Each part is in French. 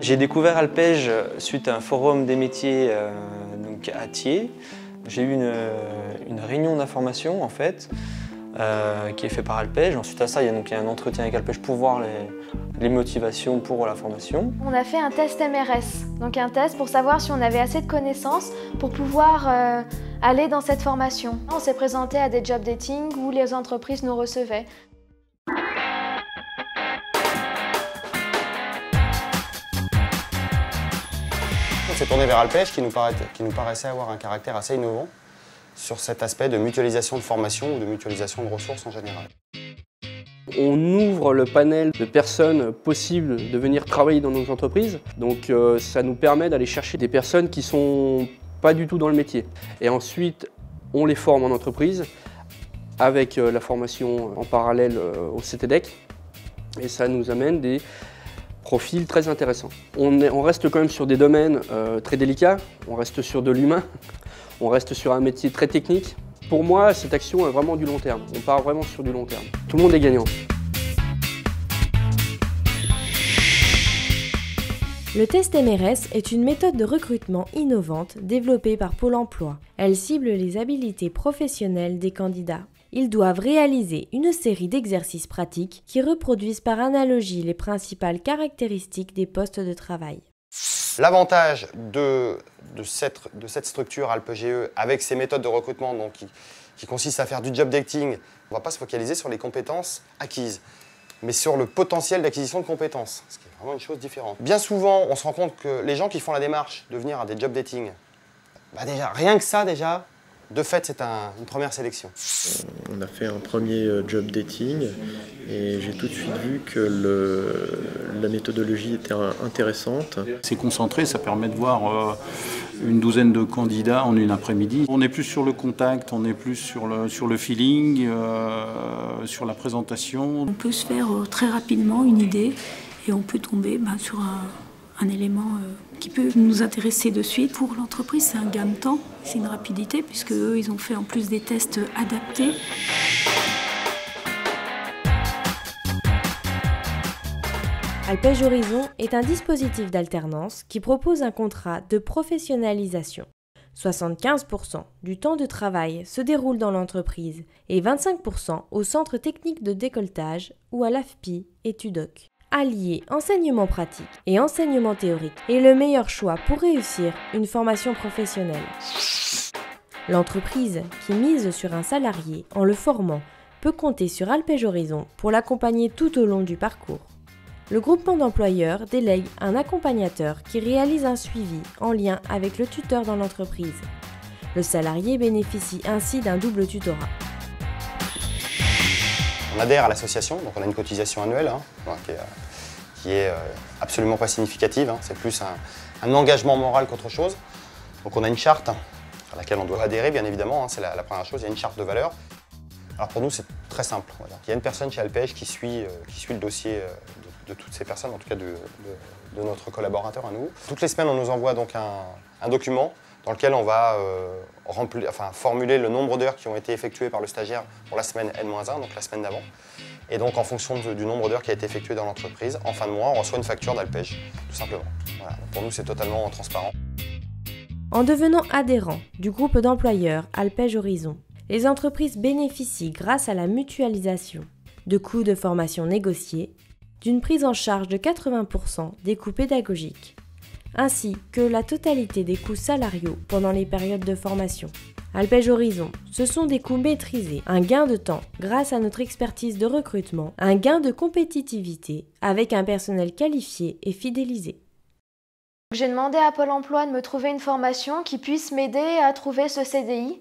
J'ai découvert Alpej suite à un forum des métiers donc à Thiers. J'ai eu une réunion d'information en fait, qui est fait par Alpej. Ensuite à ça, il y a un entretien avec Alpej pour voir les motivations pour la formation. On a fait un test MRS, donc un test pour savoir si on avait assez de connaissances pour pouvoir aller dans cette formation. On s'est présenté à des job dating où les entreprises nous recevaient. On s'est tourné vers Alpej qui nous paraissait avoir un caractère assez innovant sur cet aspect de mutualisation de formation ou de mutualisation de ressources en général. On ouvre le panel de personnes possibles de venir travailler dans nos entreprises. Donc ça nous permet d'aller chercher des personnes qui ne sont pas du tout dans le métier. Et ensuite, on les forme en entreprise avec la formation en parallèle au CTDEC. Et ça nous amène des profils très intéressants. On reste quand même sur des domaines très délicats. On reste sur de l'humain. On reste sur un métier très technique. Pour moi, cette action est vraiment du long terme. On part vraiment sur du long terme. Tout le monde est gagnant. Le test MRS est une méthode de recrutement innovante développée par Pôle emploi. Elle cible les habiletés professionnelles des candidats. Ils doivent réaliser une série d'exercices pratiques qui reproduisent par analogie les principales caractéristiques des postes de travail. L'avantage de cette structure AlpeGE avec ces méthodes de recrutement donc, qui consistent à faire du job dating, on ne va pas se focaliser sur les compétences acquises, mais sur le potentiel d'acquisition de compétences, ce qui est vraiment une chose différente. Bien souvent, on se rend compte que les gens qui font la démarche de venir à des job dating, déjà, rien que ça, déjà, de fait, c'est une première sélection. On a fait un premier job dating et j'ai tout de suite vu que la méthodologie était intéressante. C'est concentré, ça permet de voir une douzaine de candidats en une après-midi. On est plus sur le contact, on est plus sur le feeling, sur la présentation. On peut se faire très rapidement une idée et on peut tomber sur un élément qui peut nous intéresser de suite. Pour l'entreprise, c'est un gain de temps, c'est une rapidité, puisque eux, ils ont fait en plus des tests adaptés. Alpej Horizon est un dispositif d'alternance qui propose un contrat de professionnalisation. 75% du temps de travail se déroule dans l'entreprise et 25% au centre technique de décolletage ou à l'AFPI et TUDOC. Allier enseignement pratique et enseignement théorique est le meilleur choix pour réussir une formation professionnelle. L'entreprise qui mise sur un salarié en le formant peut compter sur Alpej Horizon pour l'accompagner tout au long du parcours. Le groupement d'employeurs délègue un accompagnateur qui réalise un suivi en lien avec le tuteur dans l'entreprise. Le salarié bénéficie ainsi d'un double tutorat. On adhère à l'association, donc on a une cotisation annuelle qui est absolument pas significative. C'est plus un engagement moral qu'autre chose. Donc on a une charte à laquelle on doit adhérer, bien évidemment. C'est la première chose, il y a une charte de valeurs. Alors pour nous, c'est très simple. Il y a une personne chez Alpej qui suit le dossier de toutes ces personnes, en tout cas de notre collaborateur à nous. Toutes les semaines, on nous envoie donc un document dans lequel on va formuler le nombre d'heures qui ont été effectuées par le stagiaire pour la semaine N-1, donc la semaine d'avant. Et donc en fonction du nombre d'heures qui a été effectué dans l'entreprise, en fin de mois, on reçoit une facture d'Alpej, tout simplement. Voilà. Pour nous, c'est totalement transparent. En devenant adhérent du groupe d'employeurs Alpej Horizon, les entreprises bénéficient grâce à la mutualisation de coûts de formation négociés, d'une prise en charge de 80% des coûts pédagogiques, ainsi que la totalité des coûts salariaux pendant les périodes de formation. Alpej Horizon, ce sont des coûts maîtrisés, un gain de temps grâce à notre expertise de recrutement, un gain de compétitivité avec un personnel qualifié et fidélisé. J'ai demandé à Pôle emploi de me trouver une formation qui puisse m'aider à trouver ce CDI.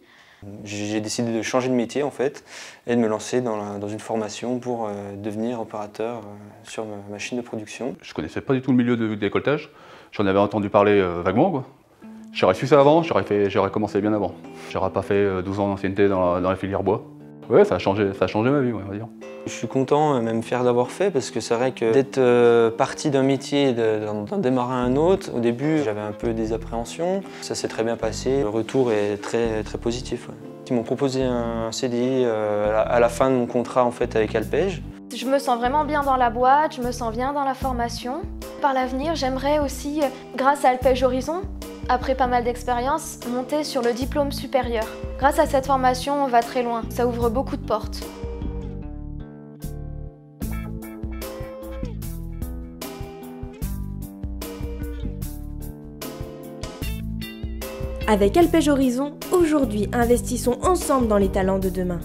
J'ai décidé de changer de métier en fait et de me lancer dans une formation pour devenir opérateur sur ma machine de production. Je connaissais pas du tout le milieu du décolletage, j'en avais entendu parler vaguement quoi. J'aurais su ça avant, j'aurais commencé bien avant. J'aurais pas fait 12 ans d'ancienneté dans la filière bois. Ouais, ça a changé ma vie, ouais, on va dire. Je suis content, même fier d'avoir fait, parce que c'est vrai que d'être parti d'un métier et d'en démarrer un autre, au début j'avais un peu des appréhensions. Ça s'est très bien passé, le retour est très positif. Ouais. Ils m'ont proposé un CDI à la fin de mon contrat en fait, avec Alpej. Je me sens vraiment bien dans la boîte, je me sens bien dans la formation. Par l'avenir, j'aimerais aussi, grâce à Alpège Horizon, après pas mal d'expérience, monter sur le diplôme supérieur. Grâce à cette formation, on va très loin. Ça ouvre beaucoup de portes. Avec Alpège Horizon, aujourd'hui, investissons ensemble dans les talents de demain.